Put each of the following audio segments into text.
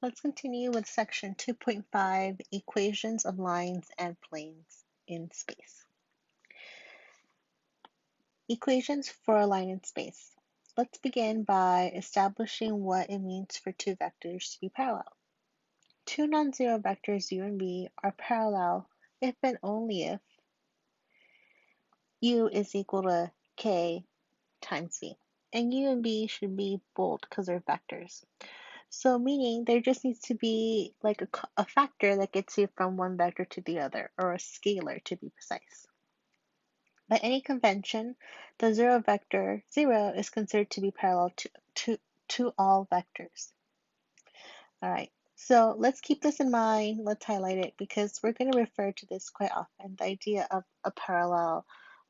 Let's continue with section 2.5, equations of lines and planes in space. Equations for a line in space. Let's begin by establishing what it means for two vectors to be parallel. Two non-zero vectors u and v are parallel if and only if u is equal to k times v. And u and v should be bold because they're vectors. So meaning there just needs to be like a factor that gets you from one vector to the other, or a scalar to be precise. By any convention, the zero vector 0 is considered to be parallel to all vectors. All right, so let's keep this in mind. Let's highlight it because we're going to refer to this quite often, the idea of a parallel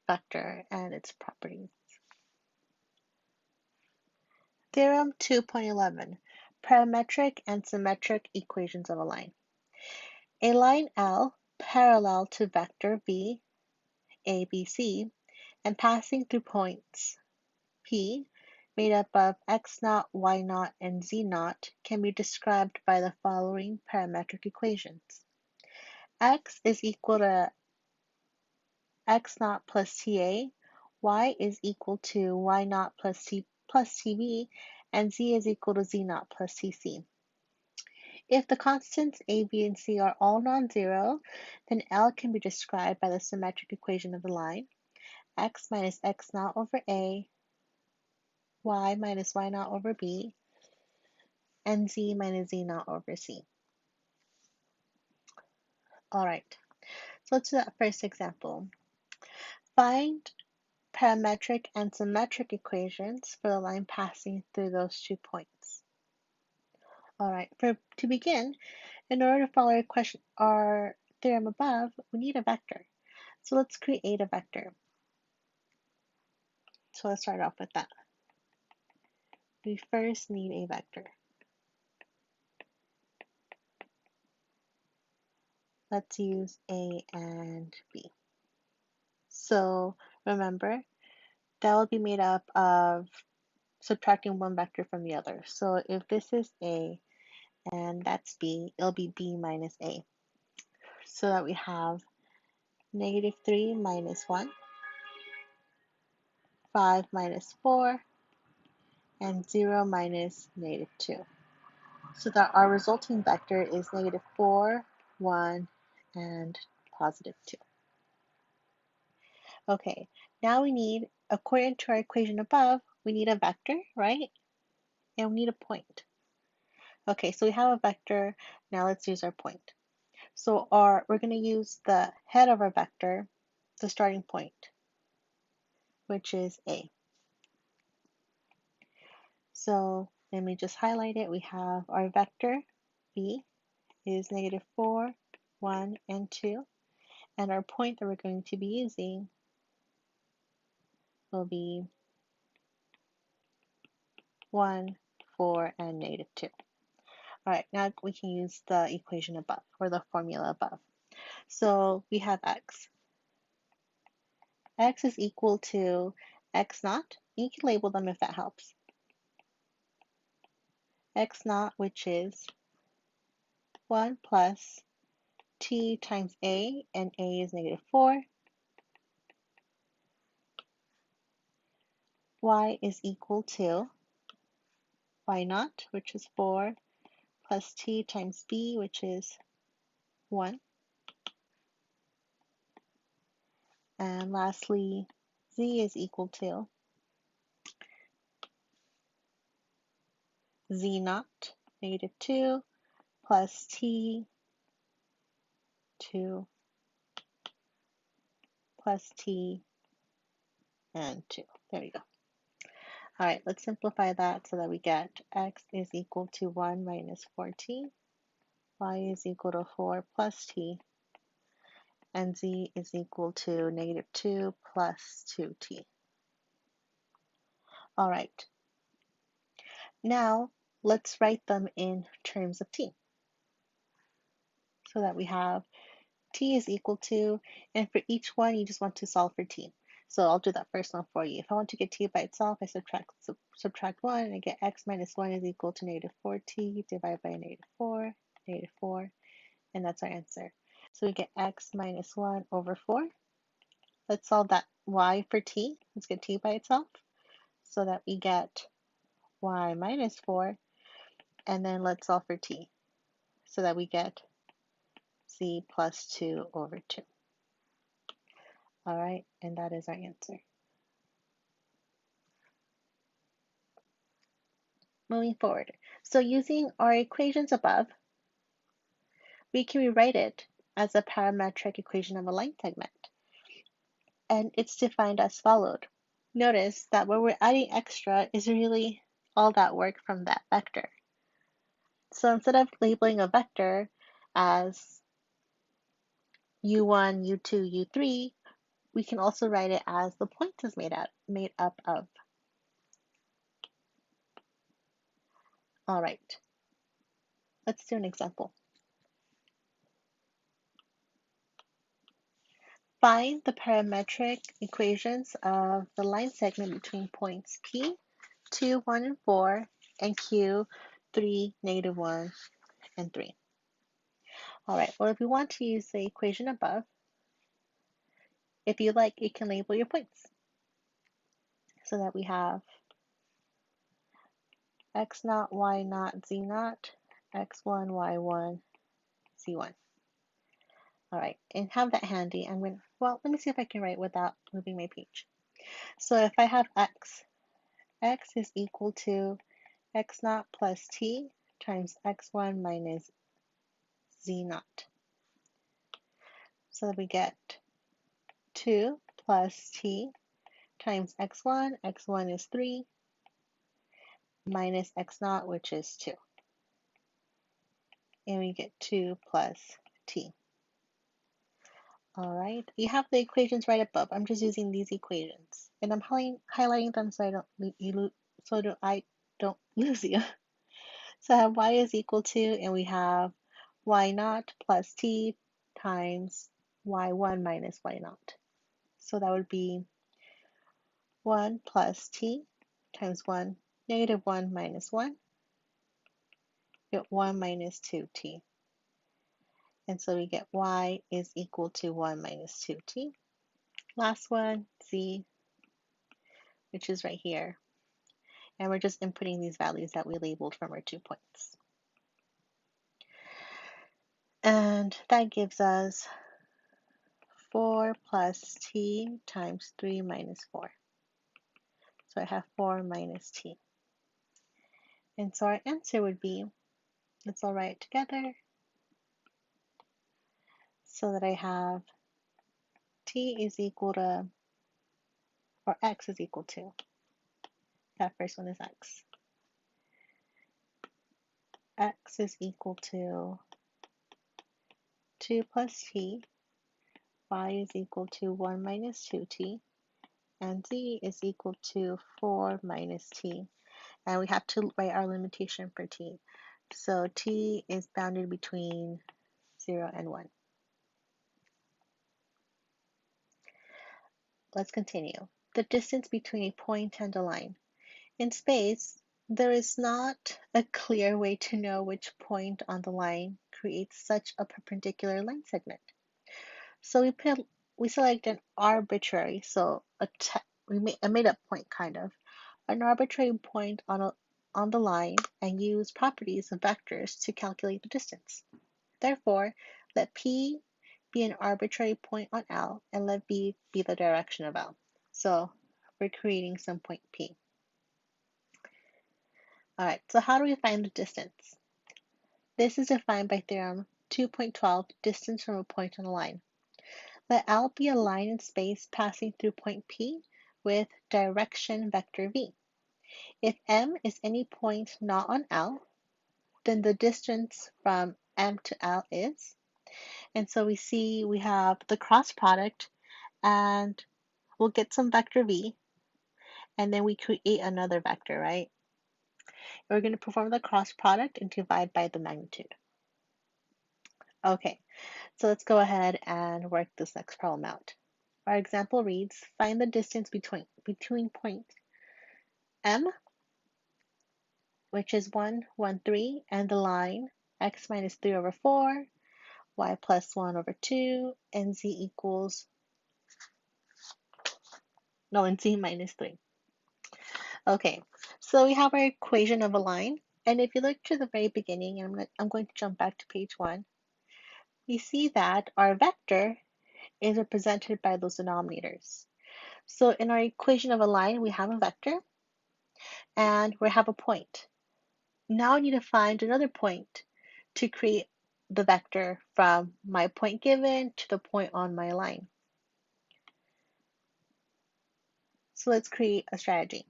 vector and its properties. Theorem 2.11, parametric and symmetric equations of a line. A line L parallel to vector v, a, b, c, and passing through points P made up of x naught, y naught, and z naught can be described by the following parametric equations. X is equal to x naught plus ta, y is equal to y naught plus tb, and z is equal to z naught plus tc. If the constants a, b, and c are all non-zero, then L can be described by the symmetric equation of the line, x minus x naught over a, y minus y naught over b, and z minus z naught over c. All right, so let's do that first example. Find parametric and symmetric equations for the line passing through those 2 points. All right, to begin, in order to follow our theorem above, we need a vector. So let's create a vector. So let's start off with that. We first need a vector. Let's use A and B. So remember, that will be made up of subtracting one vector from the other. So if this is A and that's B, it'll be B minus A. So that we have negative 3 minus 1, 5 minus 4, and 0 minus negative 2. So that our resulting vector is negative 4, 1, and positive 2. Okay, now we need, according to our equation above, we need a vector, right? And we need a point. Okay, so we have a vector. Now let's use our point. So we're going to use the head of our vector, the starting point, which is A. So let me just highlight it. We have our vector B is negative 4, 1, and 2. And our point that we're going to be using will be 1, 4, and negative 2. All right, now we can use the equation above, or the formula above. So we have x. X is equal to x naught. You can label them if that helps. X naught, which is 1 plus t times a, and a is negative 4. Y is equal to y naught, which is 4, plus t times b, which is 1. And lastly, z is equal to z naught, negative 2, plus t, 2, plus t, and 2. There we go. All right, let's simplify that so that we get x is equal to 1 minus 4t, y is equal to 4 plus t, and z is equal to negative 2 plus 2t. All right, now let's write them in terms of t. So that we have t is equal to, and for each one you just want to solve for t. So I'll do that first one for you. If I want to get t by itself, I subtract 1 and I get x minus 1 is equal to negative 4t divided by negative 4, and that's our answer. So we get x minus 1 over 4. Let's solve that y for t. Let's get t by itself so that we get y minus 4, and then let's solve for t so that we get z plus 2 over 2. All right, and that is our answer. Moving forward, so using our equations above, we can rewrite it as a parametric equation of a line segment, and it's defined as followed. Notice that what we're adding extra is really all that work from that vector. So instead of labeling a vector as u1, u2, u3, we can also write it as the point is made up of. All right, let's do an example. Find the parametric equations of the line segment between points P, 2, 1, and 4, and Q, 3, negative 1, and 3. All right, well, if we want to use the equation above, if you like, you can label your points so that we have x naught, y naught, z naught, x1, y1, z1. All right, and have that handy. Well, let me see if I can write without moving my page. So if I have x is equal to x naught plus t times x1 minus z naught. So that we get 2 plus t times x1 is 3, minus x naught, which is 2. And we get 2 plus t. All right, you have the equations right above. I'm just using these equations, and I'm highlighting them so I don't lose you. So I have y is equal to, and we have y naught plus t times y1 minus y naught. So that would be 1 plus t times 1, negative 1 minus 1, get 1 minus 2t. And so we get y is equal to 1 minus 2t. Last one, z, which is right here. And we're just inputting these values that we labeled from our 2 points. And that gives us 4 plus t times 3 minus 4. So I have 4 minus t. And so our answer would be, let's all write it together, so that I have t is equal to, or x is equal to, that first one is x. X is equal to 2 plus t, y is equal to 1 minus 2t, and z is equal to 4 minus t. And we have to write our limitation for t. So t is bounded between 0 and 1. Let's continue. The distance between a point and a line. In space, there is not a clear way to know which point on the line creates such a perpendicular line segment. So we select an arbitrary, so a made-up point kind of, an arbitrary point on the line and use properties of vectors to calculate the distance. Therefore, let P be an arbitrary point on L and let B be the direction of L. So we're creating some point P. All right, so how do we find the distance? This is defined by theorem 2.12, distance from a point on a line. Let L be a line in space passing through point P with direction vector V. If M is any point not on L, then the distance from M to L is. And so we see we have the cross product, and we'll get some vector V, and then we create another vector, right? We're going to perform the cross product and divide by the magnitude. Okay, so let's go ahead and work this next problem out. Our example reads, find the distance between point M, which is 1, 1, 3, and the line x minus 3 over 4, y plus 1 over 2, and z equals, no, and z minus 3. Okay, so we have our equation of a line. And if you look to the very beginning, I'm going to jump back to page 1, we see that our vector is represented by those denominators. So in our equation of a line, we have a vector and we have a point. Now I need to find another point to create the vector from my point given to the point on my line. So let's create a strategy.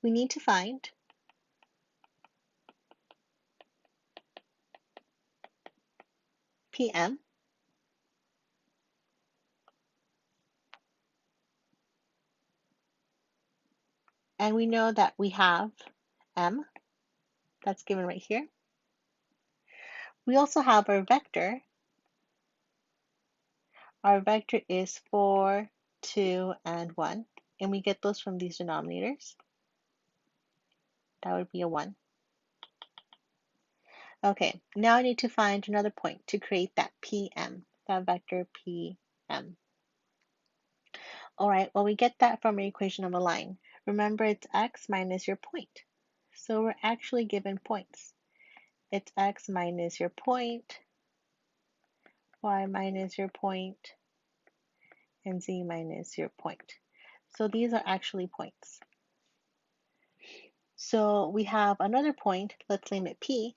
We need to find PM, and we know that we have M, that's given right here. We also have our vector. Our vector is 4, 2, and 1, and we get those from these denominators. That would be a 1. Okay, now I need to find another point to create that PM, that vector PM. All right, well, we get that from our equation of a line. Remember, it's x minus your point. So we're actually given points. It's x minus your point, y minus your point, and z minus your point. So these are actually points. So we have another point, let's name it P,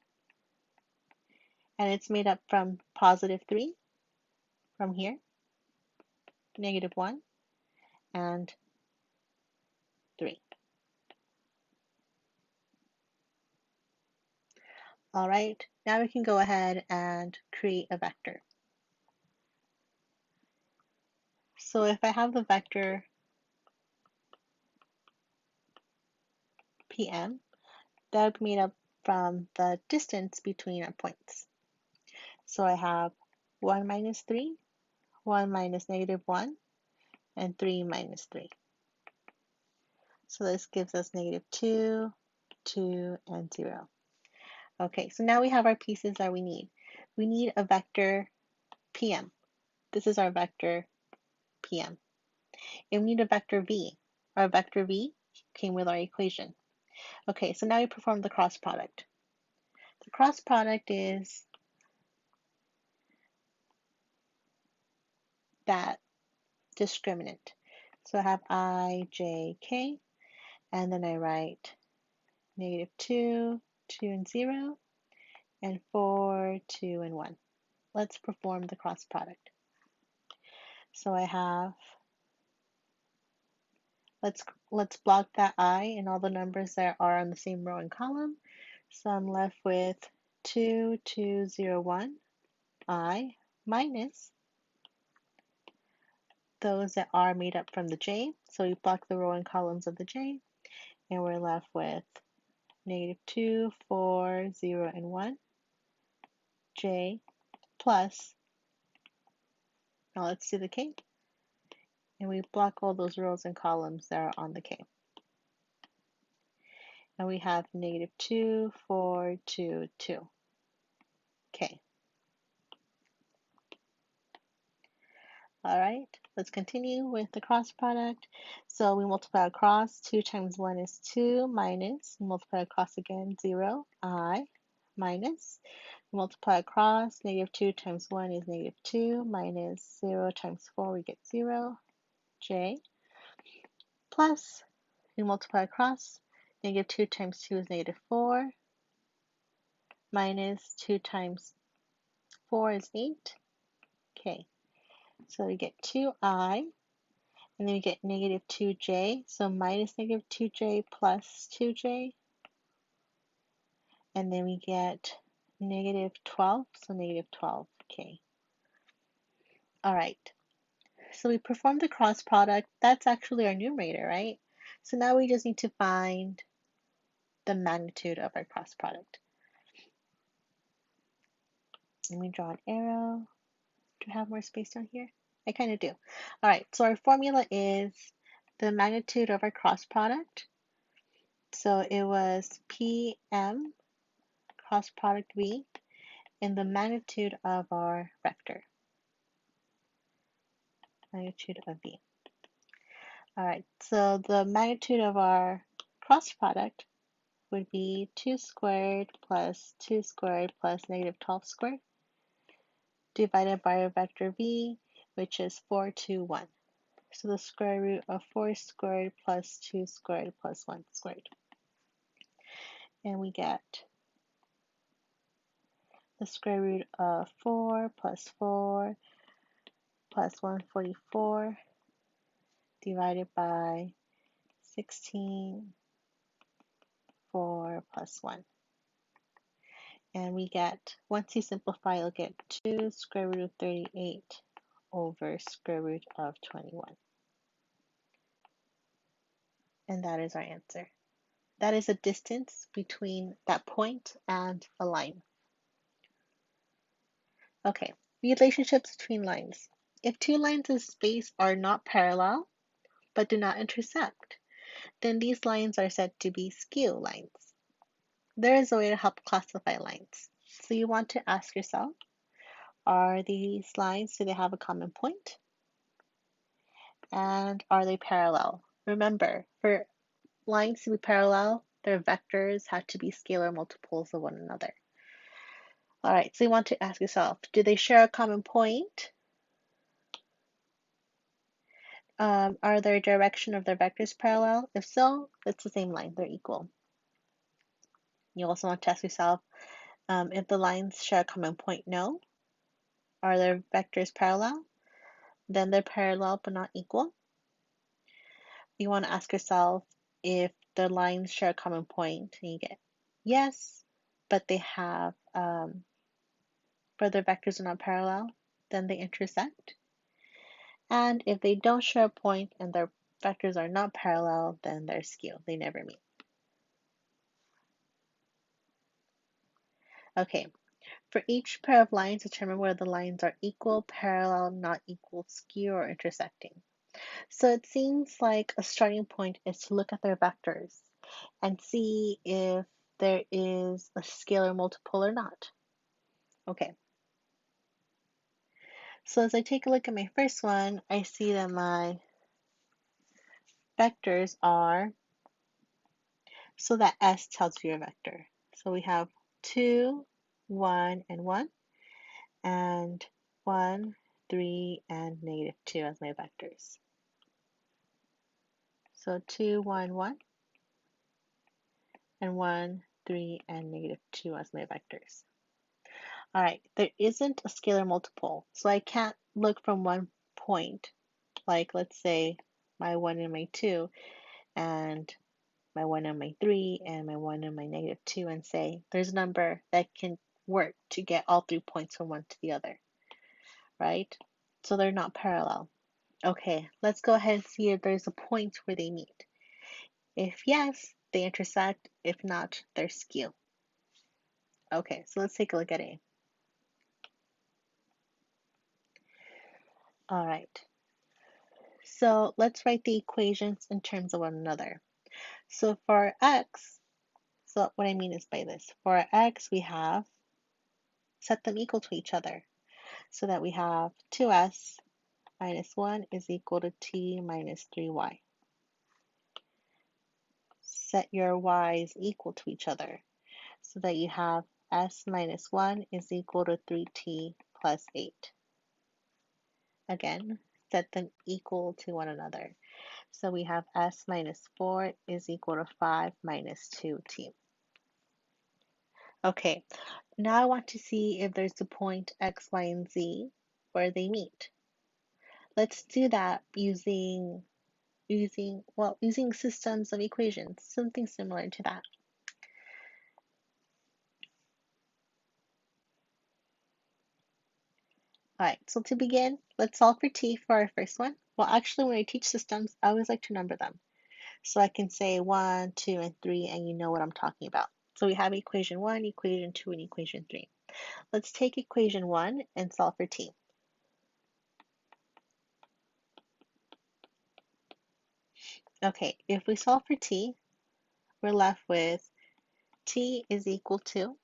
and it's made up from positive 3 from here, negative 1, and 3. All right, now we can go ahead and create a vector. So if I have the vector PM, that would be made up from the distance between our points. So I have 1 minus 3, 1 minus negative 1, and 3 minus 3. So this gives us negative 2, 2, and 0. Okay, so now we have our pieces that we need. We need a vector PM. This is our vector PM. And we need a vector V. Our vector V came with our equation. Okay, so now we perform the cross product. The cross product is that discriminant. So I have I, J, K, and then I write negative 2, 2, and 0, and 4, 2, and 1. Let's perform the cross product. So I have, let's block that I and all the numbers that are on the same row and column. So I'm left with 2, 2, 0, 1, I, minus those that are made up from the J. So we block the row and columns of the J, and we're left with negative 2, 4, 0, and 1, J, plus, now let's do the K, and we block all those rows and columns that are on the K. And we have negative 2, 4, 2, 2. K. All right, let's continue with the cross product. So we multiply across, 2 times 1 is 2, minus, multiply across again, 0, I, minus, multiply across, negative 2 times 1 is negative 2, minus 0 times 4, we get 0, J, plus, we multiply across, negative 2 times 2 is negative 4, minus 2 times 4 is 8, K. So we get 2I, and then we get negative 2j, so minus negative 2j plus 2j, and then we get negative 12, so negative 12k. All right, so we performed the cross product. That's actually our numerator, right? So now we just need to find the magnitude of our cross product. Let me draw an arrow to have more space down here. I kind of do. All right, so our formula is the magnitude of our cross product. So it was PM cross product V in the magnitude of our vector, magnitude of V. All right, so the magnitude of our cross product would be 2 squared plus 2 squared plus negative 12 squared divided by our vector V, which is 4, 2, 1. So the square root of 4 squared plus 2 squared plus 1 squared. And we get the square root of 4 plus 144 divided by 16, 4 plus 1. And we get, once you simplify, you'll get 2 square root of 38 over square root of 21. And that is our answer. That is a distance between that point and a line. Okay, relationships between lines. If two lines of space are not parallel but do not intersect, then these lines are said to be skew lines. There is a way to help classify lines. So you want to ask yourself, are these lines, do they have a common point? And are they parallel? Remember, for lines to be parallel, their vectors have to be scalar multiples of one another. All right, so you want to ask yourself, do they share a common point? Are their direction of their vectors parallel? If so, it's the same line, they're equal. You also want to ask yourself, if the lines share a common point, no. Are their vectors parallel? Then they're parallel but not equal. You want to ask yourself if the lines share a common point, and you get yes, but they have, but their vectors are not parallel, then they intersect. And if they don't share a point and their vectors are not parallel, then they're skew. They never meet. Okay, for each pair of lines, determine whether the lines are equal, parallel, not equal, skew, or intersecting. So it seems like a starting point is to look at their vectors and see if there is a scalar multiple or not. Okay, so as I take a look at my first one, I see that my vectors are, so that S tells you a vector. So we have 2, 1, and 1, and 1, 3, and negative 2 as my vectors. So 2, 1, 1, and 1, 3, and negative 2 as my vectors. All right, there isn't a scalar multiple, so I can't look from one point, like let's say my 1 and my 2, and my 1 and my 3, and my 1 and my negative 2, and say there's a number that can work to get all 3 points from one to the other, right? So they're not parallel. Okay, let's go ahead and see if there's a point where they meet. If yes, they intersect. If not, they're skew. Okay, so let's take a look at A. All right, so let's write the equations in terms of one another. So for x, so what I mean is by this, for our x, we have set them equal to each other so that we have 2s minus 1 is equal to t minus 3y. Set your y's equal to each other so that you have s minus 1 is equal to 3t plus 8. Again, set them equal to one another. So we have s minus 4 is equal to 5 minus 2t. Okay, now I want to see if there's a point x, y, and z where they meet. Let's do that using systems of equations, something similar to that. All right, so to begin, let's solve for t for our first one. Well, actually, when I teach systems, I always like to number them. So I can say 1, 2, and 3, and you know what I'm talking about. So we have equation 1, equation 2, and equation 3. Let's take equation 1 and solve for t. Okay, if we solve for t, we're left with t is equal to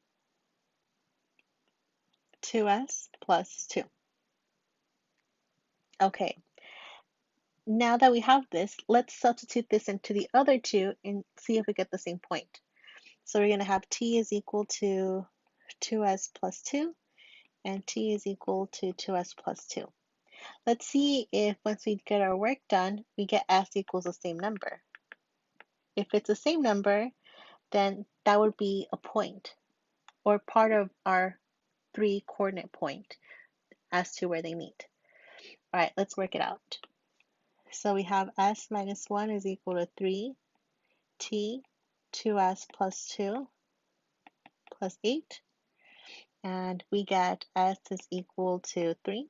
2s plus 2. Okay, now that we have this, let's substitute this into the other two and see if we get the same point. So we're going to have t is equal to 2s plus 2, and t is equal to 2s plus 2. Let's see if once we get our work done, we get s equals the same number. If it's the same number, then that would be a point or part of our 3-coordinate point as to where they meet. All right, let's work it out. So we have s minus 1 is equal to 3, t 2s plus 2 plus 8, and we get s is equal to 3.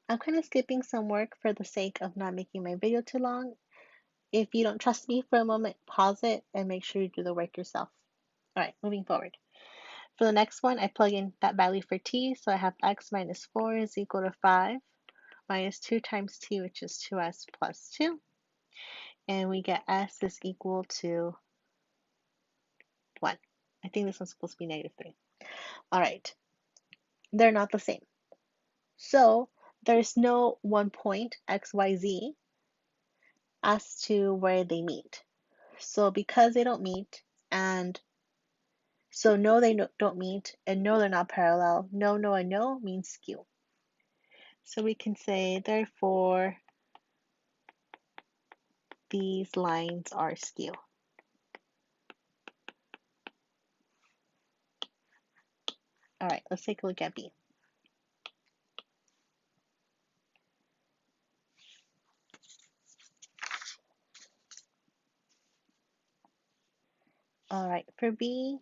I'm kind of skipping some work for the sake of not making my video too long. If you don't trust me for a moment, pause it and make sure you do the work yourself. All right, moving forward. For the next one, I plug in that value for t, so I have x minus 4 is equal to 5 minus 2 times t, which is 2s plus 2, and we get s is equal to 1. I think this one's supposed to be negative 3. All right, they're not the same. So there's no one point, x, y, z, as to where they meet. So because they don't meet, and so no, they don't meet, and no, they're not parallel. No, no, and no means skew. So we can say, therefore, these lines are skew. All right, let's take a look at B. All right, for B,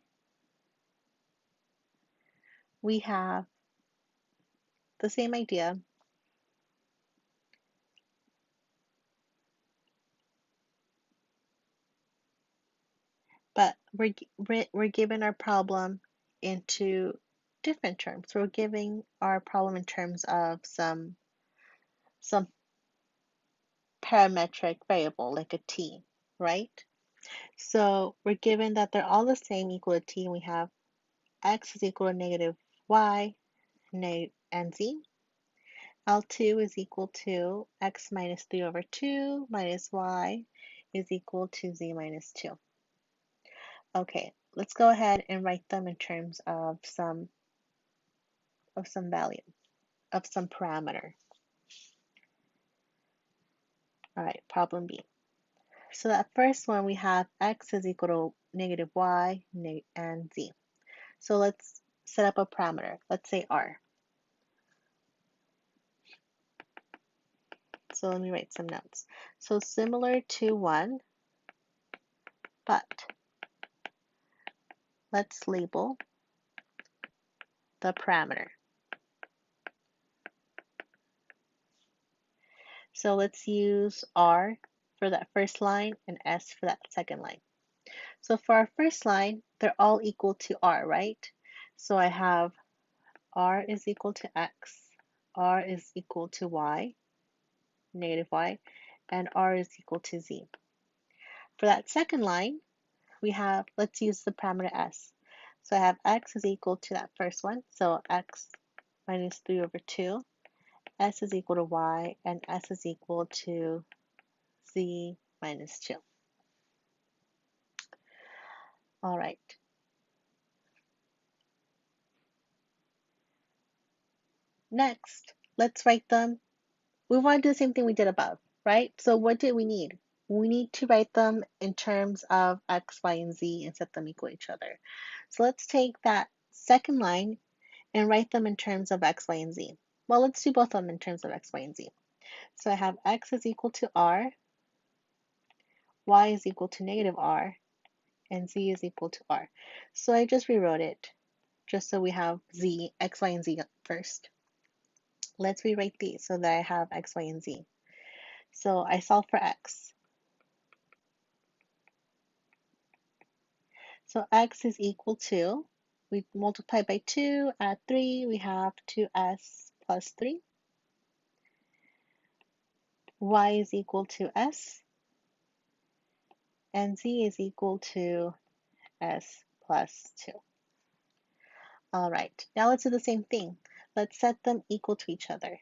we have the same idea, but we're given our problem into different terms. We're giving our problem in terms of some parametric variable like a t, right? So we're given that they're all the same, equal to t, and we have x is equal to negative y and z. L2 is equal to x minus 3 over 2 minus y is equal to z minus 2. Okay, let's go ahead and write them in terms of some value, of some parameter. All right, problem B. So that first one, we have x is equal to negative y and z. So let's set up a parameter. Let's say r. So let me write some notes. So similar to 1, but let's label the parameter. So let's use r for that first line and s for that second line. So for our first line, they're all equal to r, right? So I have r is equal to x, r is equal to y, negative y, and r is equal to z. For that second line, we have, let's use the parameter s. So I have x is equal to that first one, so x minus 3 over 2, s is equal to y, and s is equal to z minus 2. All right. Next, let's write them. We want to do the same thing we did above, right? So what did we need? We need to write them in terms of x, y, and z and set them equal to each other. So let's take that second line and write them in terms of x, y, and z. Well, let's do both of them in terms of x, y, and z. So I have x is equal to r, y is equal to negative r, and z is equal to r. So I just rewrote it just so we have z, x, y, and z first. Let's rewrite these so that I have x, y, and z. So I solve for x. So x is equal to, we multiply by 2, add 3, we have 2s plus 3. y is equal to s, and z is equal to s plus 2. All right, now let's do the same thing. Let's set them equal to each other.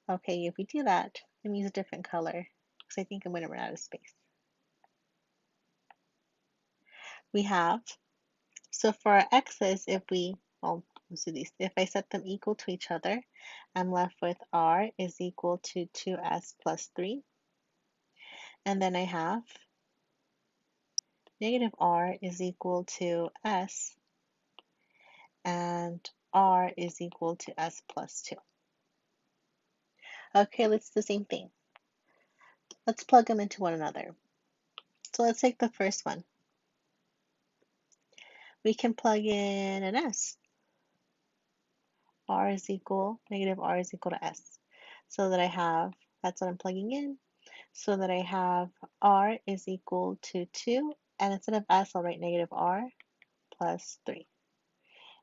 Okay, if we do that, let me use a different color because I think I'm going to run out of space. We have, so for our x's, if we, well, let's do these. If I set them equal to each other, I'm left with r is equal to 2s plus 3. And then I have negative r is equal to s, and r is equal to s plus 2. Okay, let's do the same thing. Let's plug them into one another. So let's take the first one. We can plug in an s. Negative r is equal to s. So that I have, that's what I'm plugging in. So that I have r is equal to 2, and instead of s, I'll write negative r plus 3.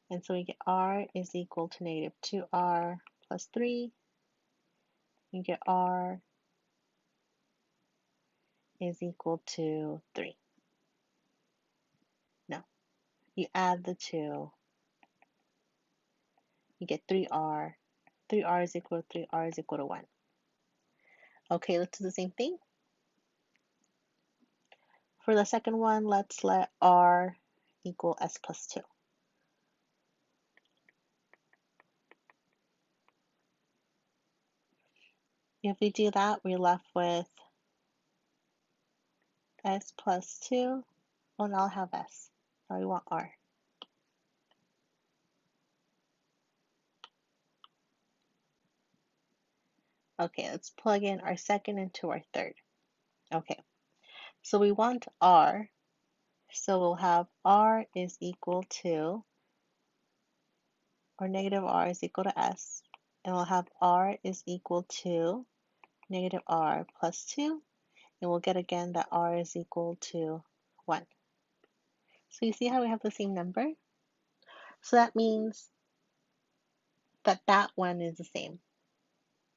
And so we get r is equal to negative 2r plus 3. You get r is equal to 3. No, you add the 2, you get 3r. 3r is equal to 3r is equal to 1. Okay, let's do the same thing. For the second one, let's let r equal s plus 2. If we do that, we're left with s plus 2. Oh, now I'll have s. Now we want r. Okay, let's plug in our second into our third. Okay, so we want r. So we'll have r is equal to, or negative r is equal to s. And we'll have r is equal to negative r plus 2. And we'll get again that r is equal to 1. So you see how we have the same number? So that means that that one is the same,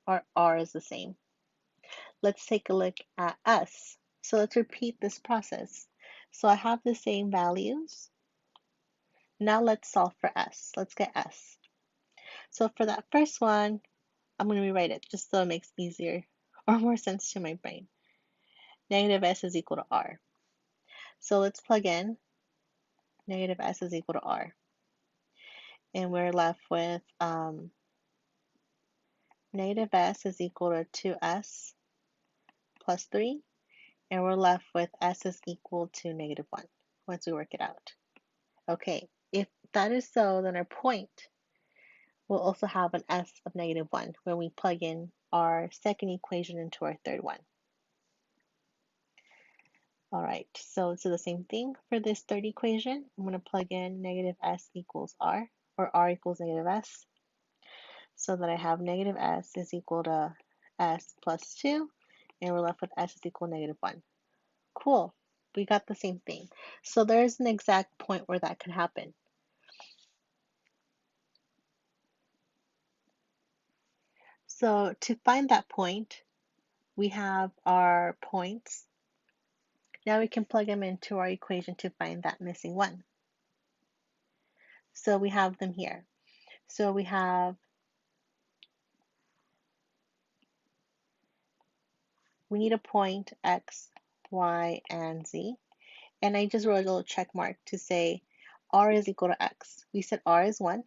or r is the same. Let's take a look at s. So let's repeat this process. So I have the same values. Now let's solve for s. Let's get s. So for that first one, I'm going to rewrite it just so it makes easier or more sense to my brain. Negative s is equal to r. So let's plug in negative s is equal to r. And we're left with negative s is equal to 2s plus 3. And we're left with s is equal to negative 1 once we work it out. Okay, if that is so, then our point will also have an s of negative 1 when we plug in our second equation into our third one. All right, so let's do the same thing for this third equation. I'm going to plug in negative s equals r, or r equals negative s, so that I have negative s is equal to s plus 2, and we're left with s is equal to negative 1. Cool, we got the same thing. So there's an exact point where that can happen. So to find that point, we have our points. Now we can plug them into our equation to find that missing one. So we have them here. So we need a point x, y, and z. And I just wrote a little check mark to say r is equal to x. We said r is 1.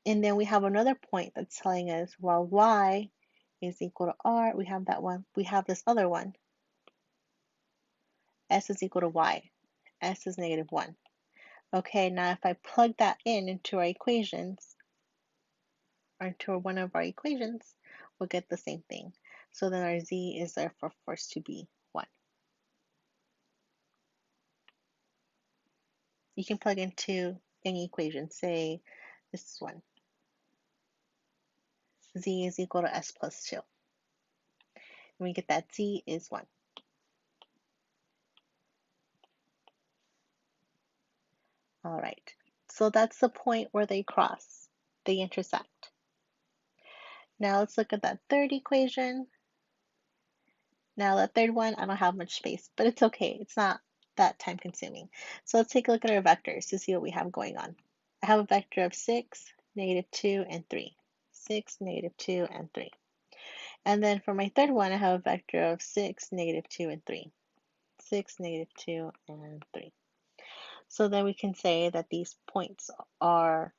And then we have another point that's telling us, well, y is equal to r. We have that one. We have this other one. S is equal to y. S is negative 1. Okay, now if I plug that in into our equations, or into one of our equations, we'll get the same thing. So then our z is therefore forced to be 1. You can plug into any equation. Say this is 1. Z is equal to s plus 2. And we get that z is 1. All right, so that's the point where they cross, they intersect. Now let's look at that third equation. Now the third one, I don't have much space, but it's okay. It's not that time consuming. So let's take a look at our vectors to see what we have going on. I have a vector of 6, -2, and 3. 6, -2, and 3. And then for my third one, I have a vector of 6, -2, and 3. 6, -2, and 3. So then we can say that these points are,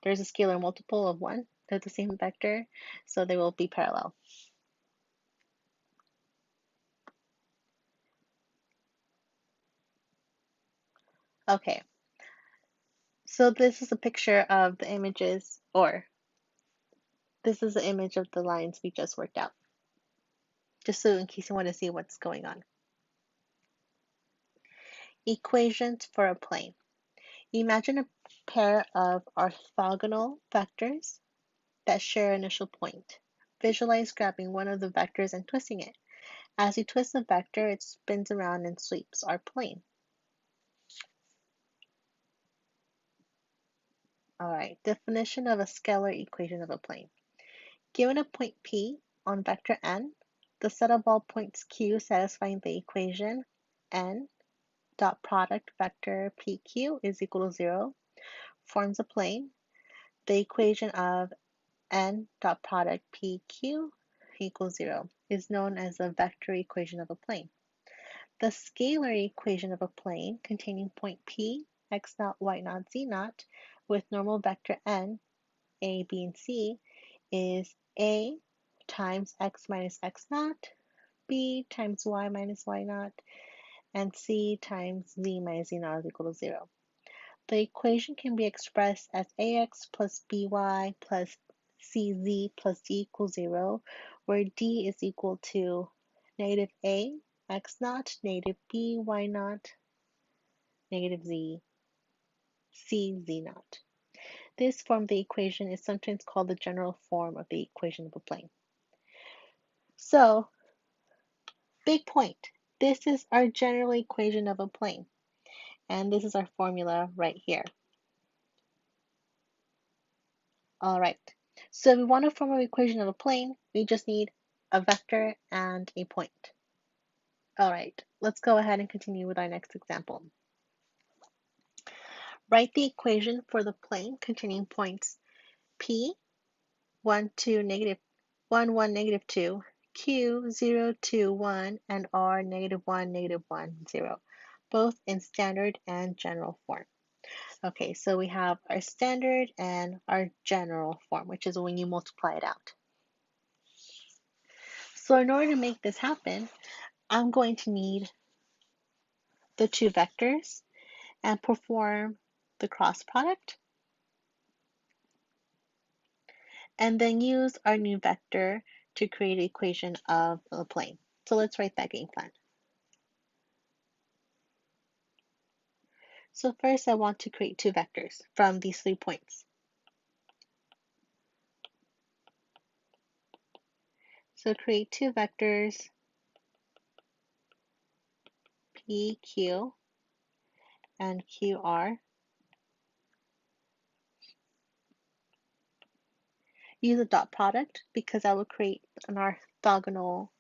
there's a scalar multiple of 1. They're the same vector, so they will be parallel. Okay, so this is a picture of the images, or this is the image of the lines we just worked out, just so in case you want to see what's going on. Equations for a plane. Imagine a pair of orthogonal vectors that share an initial point. Visualize grabbing one of the vectors and twisting it. As you twist the vector, it spins around and sweeps our plane. All right, definition of a scalar equation of a plane. Given a point P on vector n, the set of all points Q satisfying the equation n dot product vector PQ is equal to 0 forms a plane. The equation of n dot product PQ equals 0 is known as the vector equation of a plane. The scalar equation of a plane containing point P, x naught, y naught, z naught, with normal vector n, a, b, and c, is a times x minus x naught, b times y minus y naught, and c times z minus z naught is equal to 0. The equation can be expressed as ax plus by plus cz plus d equals 0, where d is equal to negative a x naught, negative b y naught, negative z c z naught. This form of the equation is sometimes called the general form of the equation of a plane. So, big point. This is our general equation of a plane, and this is our formula right here. All right, so if we want to form an equation of a plane, we just need a vector and a point. All right, let's go ahead and continue with our next example. Write the equation for the plane containing points P, 1, 2, negative 1, 1, negative 2, Q, 0, 2, 1, and R, negative 1, negative 1, 0, both in standard and general form. Okay, so we have our standard and our general form, which is when you multiply it out. So in order to make this happen, I'm going to need the two vectors and perform the cross product, and then use our new vector to create an equation of the plane. So let's write that game plan. So first I want to create two vectors from these 3 points. So create two vectors, PQ and QR. Use a dot product because I will create an orthogonal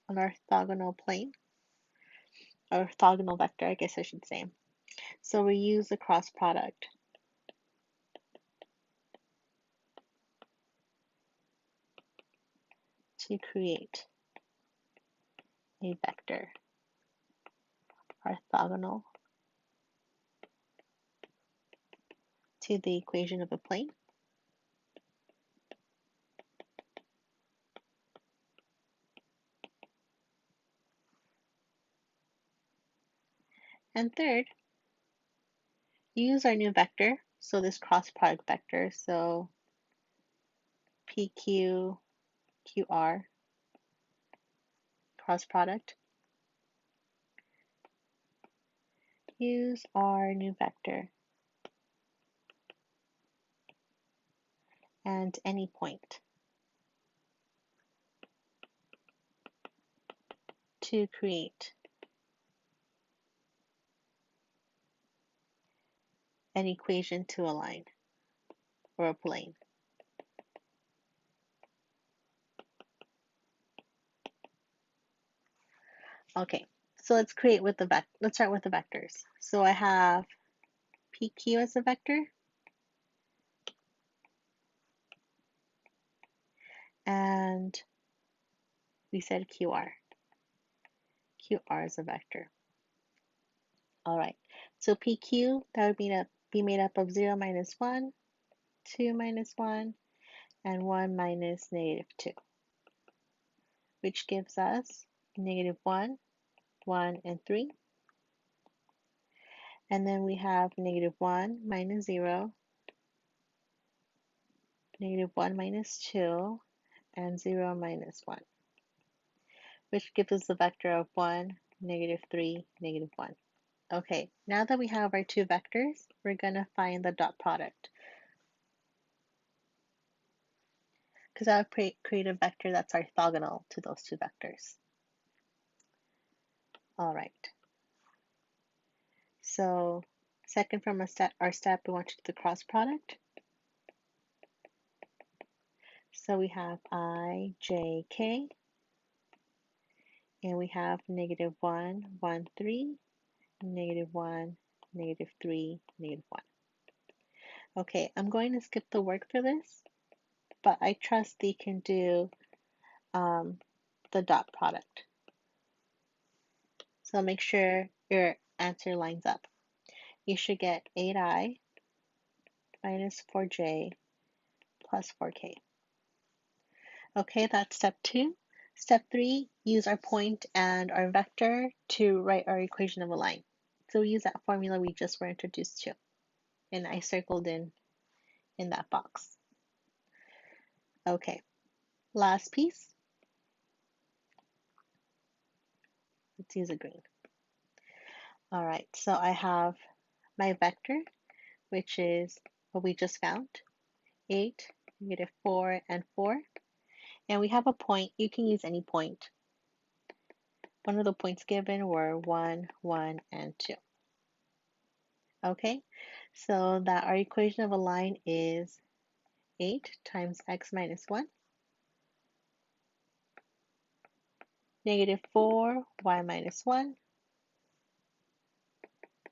plane, or orthogonal vector, I guess I should say. So we use the cross product to create a vector orthogonal to the equation of a plane. And third, use our new vector, so this cross product vector, so PQ, QR, cross product. Use our new vector and any point to create an equation to a line or a plane. Okay, so let's start with the vectors. So I have PQ as a vector, and we said QR. QR is a vector. All right, so PQ, that would be made up of 0 minus 1, 2 minus 1, and 1 minus -2, which gives us -1, 1, and 3. And then we have -1 minus 0, -1 minus 2, and 0 minus 1, which gives us the vector of 1, -3, -1. Okay, now that we have our two vectors, we're going to find the dot product, because that would create a vector that's orthogonal to those two vectors. All right. So second from our step, we want to do the cross product. So we have I, J, K, and we have -1, 1, 3, -1, -3, -1. Okay, I'm going to skip the work for this, but I trust that you can do the dot product. So make sure your answer lines up. You should get 8I minus 4J plus 4K. Okay, that's step 2. Step 3, use our point and our vector to write our equation of a line. So we use that formula we just were introduced to, and I circled in that box. Okay, last piece. Let's use a green. All right, so I have my vector, which is what we just found, 8, -4, and 4. And we have a point. You can use any point. One of the points given were 1, 1, and 2. Okay, so that our equation of a line is 8 times x minus 1, -4, y minus 1,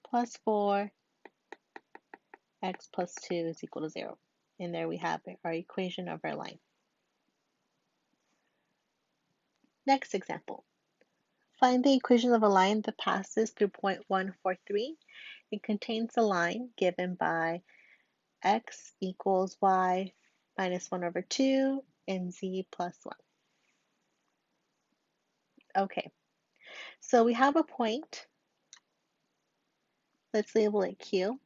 plus 4, x plus 2 is equal to 0. And there we have it, our equation of our line. Next example. Find the equation of a line that passes through point 143. It contains a line given by x equals y minus 1 over 2 and z plus 1. Okay, so we have a point. Let's label it Q.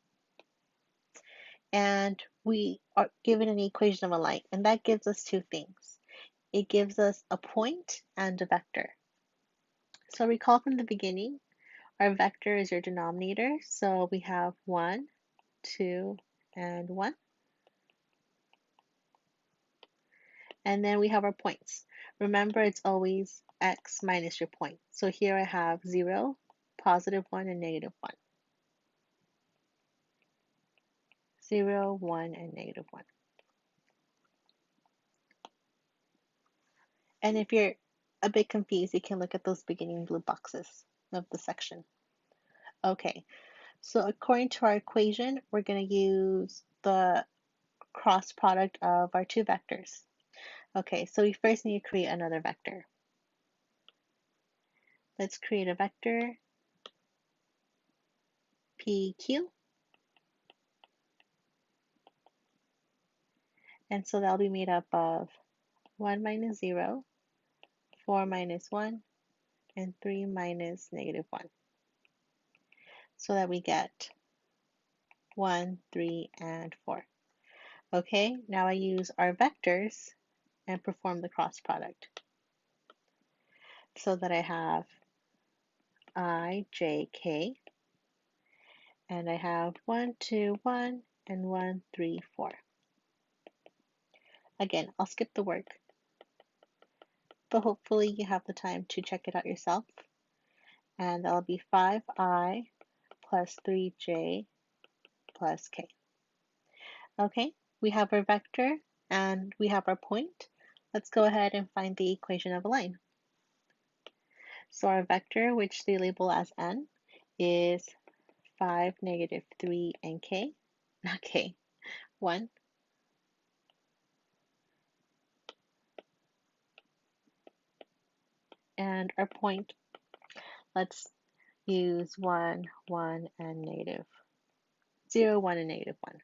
And we are given an equation of a line, and that gives us two things. It gives us a point and a vector. So recall from the beginning, our vector is your denominator. So we have 1, 2, and 1. And then we have our points. Remember, it's always x minus your point. So here I have 0, +1, and -1. 0, 1, and -1. And if you're a bit confused, you can look at those beginning blue boxes of the section. Okay, so according to our equation, we're going to use the cross product of our two vectors. Okay, so we first need to create another vector. Let's create a vector PQ. And so that'll be made up of 1 minus 0, 4 minus 1, and 3 minus -1. So that we get 1, 3, and 4. Okay, now I use our vectors and perform the cross product. So that I have I, J, K, and I have 1, 2, 1, and 1, 3, 4. Again, I'll skip the work, but hopefully you have the time to check it out yourself. And that'll be 5I plus 3J plus k. Okay, we have our vector and we have our point. Let's go ahead and find the equation of a line. So our vector, which they label as n, is 5, negative 3, and k, not k, 1. And our point, let's use 1, 1, and negative 0, 1, and negative 1.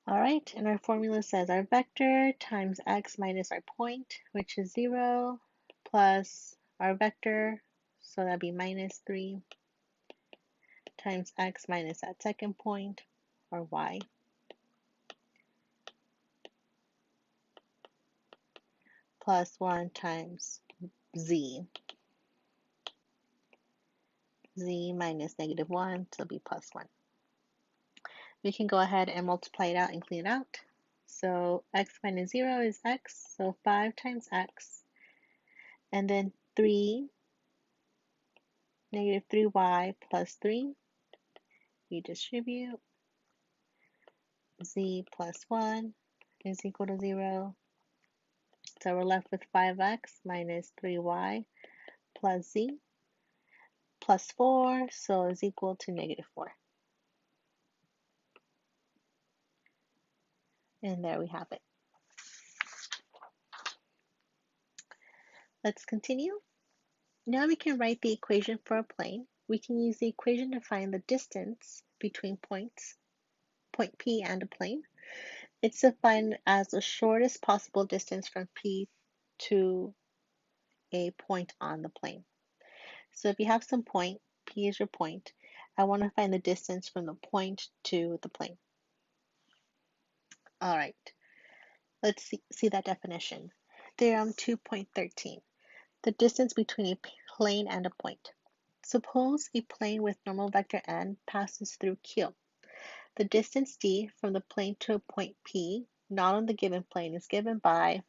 All right, and our formula says our vector times x minus our point, which is 0, plus our vector, so that'd be minus 3, times x minus that second point, or y, plus 1 times z. Z minus negative 1, so it'll be plus 1. We can go ahead and multiply it out and clean it out. So x minus 0 is x, so 5 times x, and then 3, negative 3y plus 3. We distribute. Z plus 1 is equal to 0. So we're left with 5x minus 3y plus z plus 4, so is equal to negative 4. And there we have it. Let's continue. Now we can write the equation for a plane. We can use the equation to find the distance between points, point P and a plane. It's defined as the shortest possible distance from P to a point on the plane. So if you have some point, P is your point, I want to find the distance from the point to the plane. All right, let's see that definition. Theorem 2.13. The distance between a plane and a point. Suppose a plane with normal vector n passes through Q. The distance d from the plane to a point P, not on the given plane, is given by,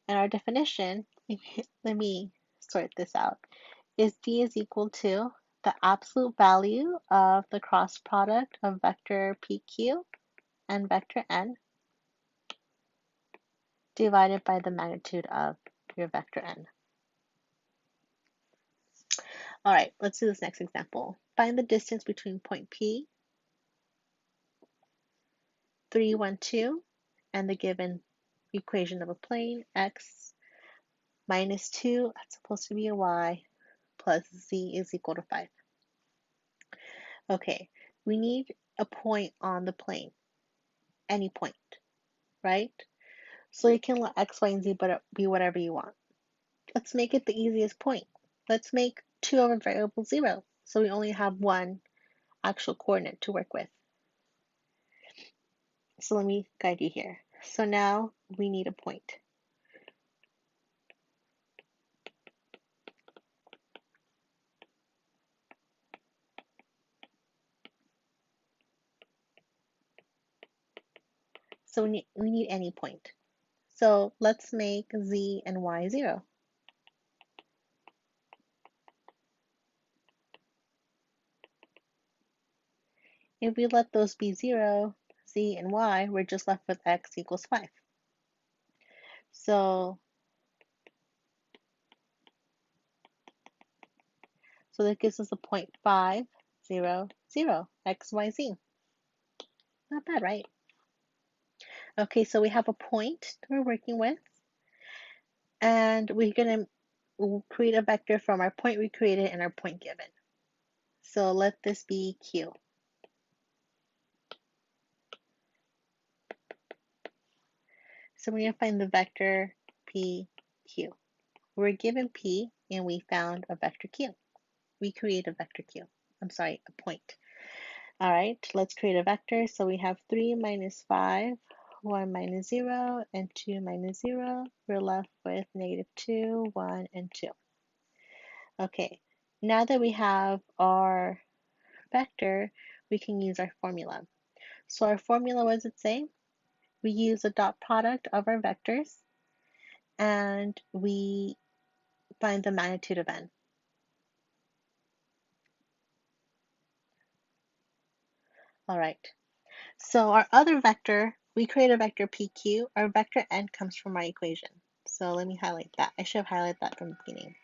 and our definition, let me sort this out, is d is equal to the absolute value of the cross product of vector PQ and vector n divided by the magnitude of your vector n. All right, let's do this next example. Find the distance between point P, 3, 1, 2, and the given equation of a plane, x minus 2, that's supposed to be a y, plus z is equal to 5. Okay, we need a point on the plane, any point, right? So you can let x, y, and z be whatever you want. Let's make it the easiest point. Let's make 2 of our variables 0, so we only have one actual coordinate to work with. So let me guide you here. So now we need a point. So we need any point. So let's make z and y 0. If we let those be 0, z and y, we're just left with x equals 5. So that gives us a point 5, 0, 0, x, y, z. Not bad, right? Okay, so we have a point that we're working with, and we're going to create a vector from our point we created and our point given. So let this be Q. So we're going to find the vector P, Q. We're given P, and we found a vector Q. We create a vector Q. I'm sorry, a point. All right, let's create a vector. So we have 3 minus 5, 1 minus 0, and 2 minus 0. We're left with negative 2, 1, and 2. Okay, now that we have our vector, we can use our formula. So our formula, what does it say? We use a dot product of our vectors, and we find the magnitude of n. All right. So our other vector, we create a vector PQ. Our vector n comes from our equation. So let me highlight that. I should have highlighted that from the beginning.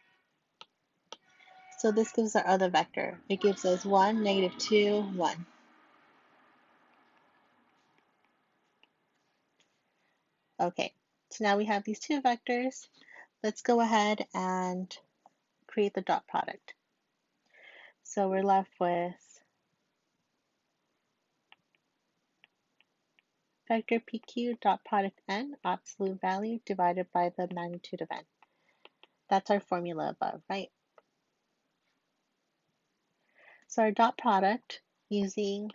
So this gives our other vector. It gives us 1, -2, 1. Okay, so now we have these two vectors. Let's go ahead and create the dot product. So we're left with vector PQ dot product n, absolute value, divided by the magnitude of n. That's our formula above, right? So our dot product using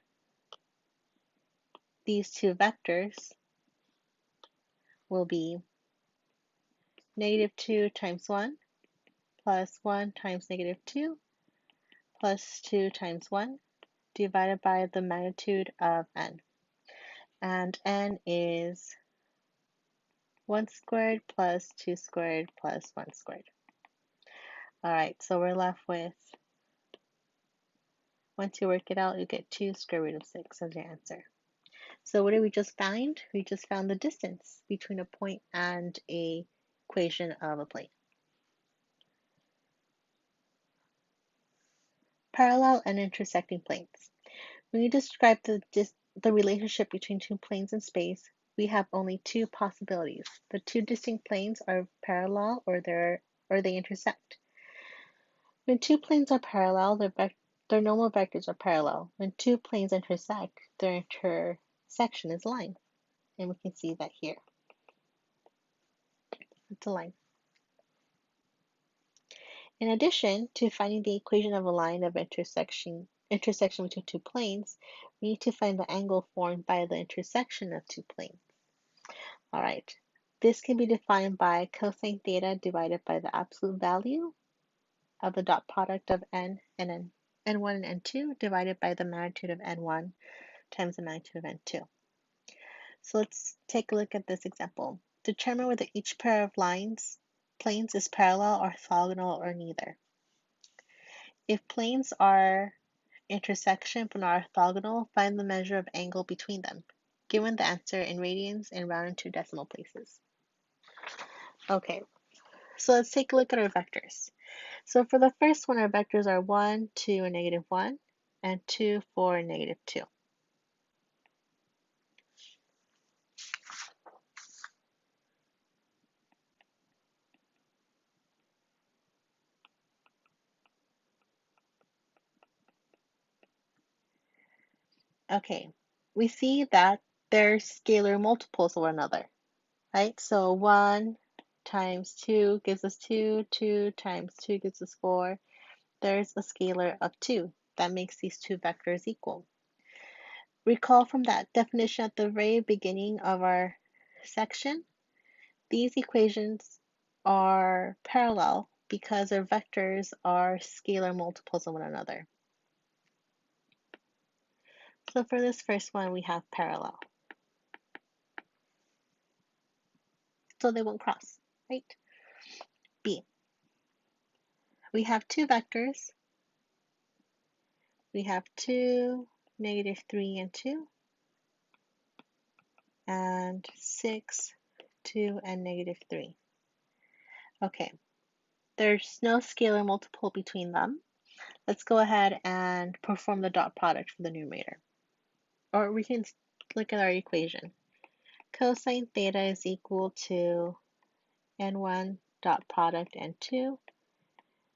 these two vectors will be -2 times 1 plus 1 times -2 plus 2 times 1 divided by the magnitude of n. And n is 1 squared plus 2 squared plus 1 squared. All right, so we're left with, once you work it out, you get 2 square root of 6 as your answer. So what did we just find? We just found the distance between a point and a equation of a plane. Parallel and intersecting planes. When we describe the relationship between two planes in space, we have only two possibilities. The two distinct planes are parallel or they intersect. When two planes are parallel, their normal vectors are parallel. When two planes intersect, their intersection is line. And we can see that here. It's a line. In addition to finding the equation of a line of intersection between two planes, we need to find the angle formed by the intersection of two planes. All right, this can be defined by cosine theta divided by the absolute value of the dot product of n and n1 and n2 divided by the magnitude of n1 times the magnitude of n2. So let's take a look at this example. Determine whether each pair of planes is parallel, orthogonal, or neither. If planes are intersection but not orthogonal, find the measure of angle between them. Given the answer in radians and rounded to decimal places. Okay, so let's take a look at our vectors. So for the first one, our vectors are 1, 2, and -1, and 2, 4, and -2. Okay, we see that they're scalar multiples of one another, right? So 1 times 2 gives us 2, 2 times 2 gives us 4. There's a scalar of 2 that makes these two vectors equal. Recall from that definition at the very beginning of our section, these equations are parallel because their vectors are scalar multiples of one another. So for this first one, we have parallel. So they won't cross, right? B. We have two vectors. We have 2, -3, and 2, and 6, 2, and -3. Okay, there's no scalar multiple between them. Let's go ahead and perform the dot product for the numerator. Or we can look at our equation. Cosine theta is equal to n1 dot product n2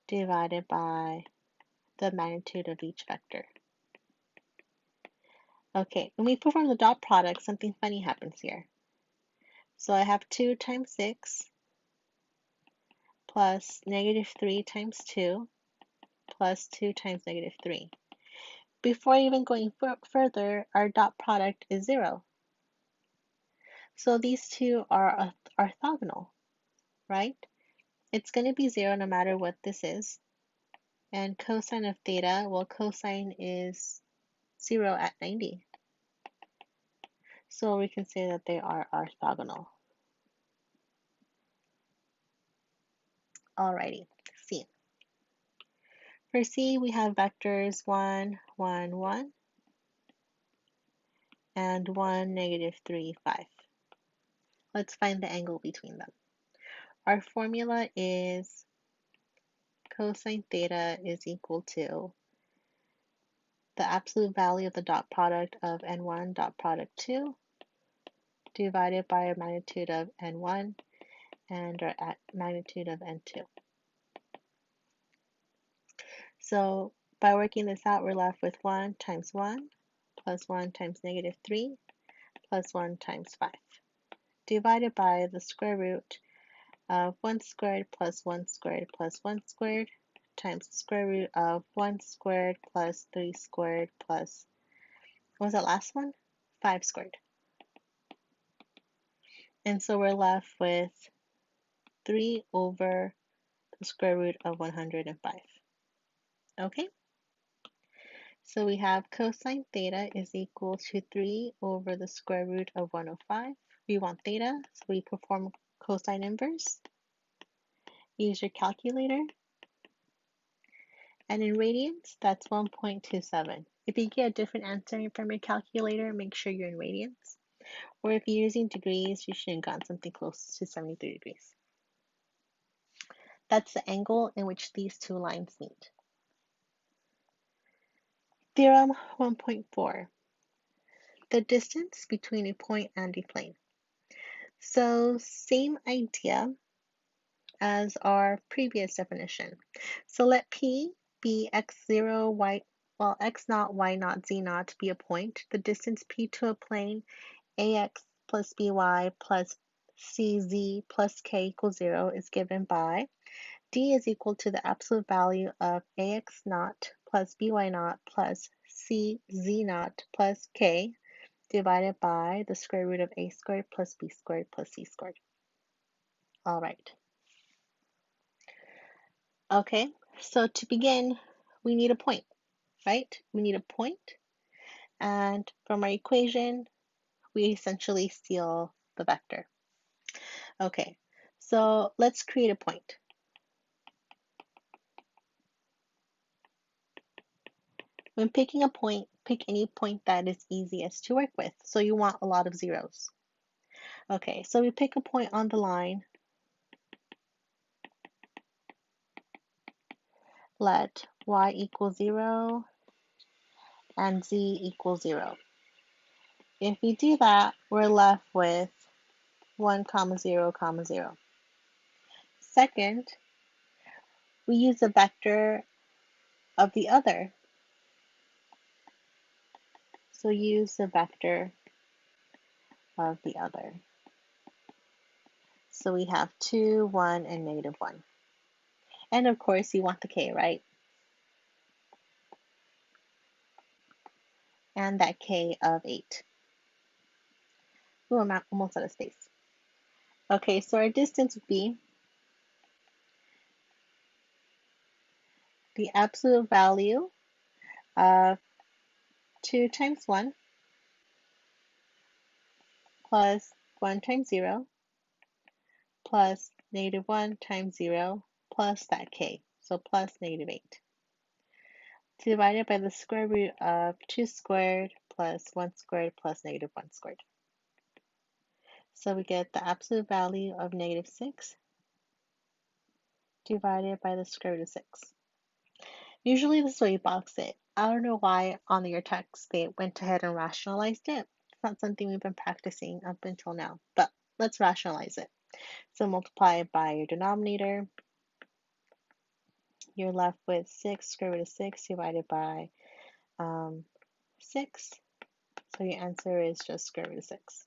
divided by the magnitude of each vector. Okay, when we perform the dot product, something funny happens here. So I have 2 times 6 plus -3 times 2 plus 2 times -3. Before even going further, our dot product is 0. So these two are orthogonal, right? It's going to be 0 no matter what this is. And cosine of theta, well, cosine is 0 at 90. So we can say that they are orthogonal. Alrighty. For C, we have vectors 1, 1, 1, and 1, negative 3, 5. Let's find the angle between them. Our formula is cosine theta is equal to the absolute value of the dot product of n1 dot product 2 divided by our magnitude of n1 and our magnitude of n2. So by working this out, we're left with 1 times 1 plus 1 times negative 3 plus 1 times 5 divided by the square root of 1 squared plus 1 squared plus 1 squared times the square root of 1 squared plus 3 squared plus, what was that last one? 5 squared. And so we're left with 3 over the square root of 105. Okay? So we have cosine theta is equal to 3 over the square root of 105. We want theta, so we perform cosine inverse. Use your calculator. And in radians, that's 1.27. If you get a different answer from your calculator, make sure you're in radians. Or if you're using degrees, you should have gotten something close to 73 degrees. That's the angle in which these two lines meet. Theorem 1.4. The distance between a point and a plane. So same idea as our previous definition. So let P be x0, y, well, x0, y0, z0 be a point. The distance P to a plane, ax plus by plus cz plus k equals 0 is given by d is equal to the absolute value of ax0 plus by0 plus cz0 plus k divided by the square root of a squared plus b squared plus c squared. All right. Okay, so to begin, we need a point, right? We need a point, and from our equation, we essentially steal the vector. Okay, so let's create a point. When picking a point, pick any point that is easiest to work with. So you want a lot of zeros. Okay, so we pick a point on the line. Let y equal 0 and z equal 0. If we do that, we're left with 1, 0, 0. Second, we use the vector of the other. So use the vector of the other. So we have 2, 1, and negative 1. And of course, you want the k, right? And that k of 8. Ooh, I'm almost out of space. Okay, so our distance would be the absolute value of 2 times 1 plus 1 times 0 plus negative 1 times 0 plus that k, so plus negative 8, divided by the square root of 2 squared plus 1 squared plus negative 1 squared. So we get the absolute value of negative 6 divided by the square root of 6. Usually this is where you box it. I don't know why on your text they went ahead and rationalized it. It's not something we've been practicing up until now, but let's rationalize it. So multiply it by your denominator. You're left with 6 square root of 6 divided by 6. So your answer is just square root of 6.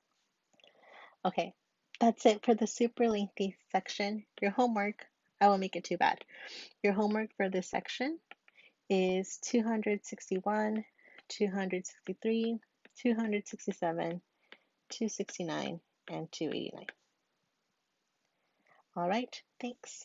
Okay, that's it for the super lengthy section. Your homework, I won't make it too bad. Your homework for this section is 261, 263, 267, 269, and 289. All right, thanks.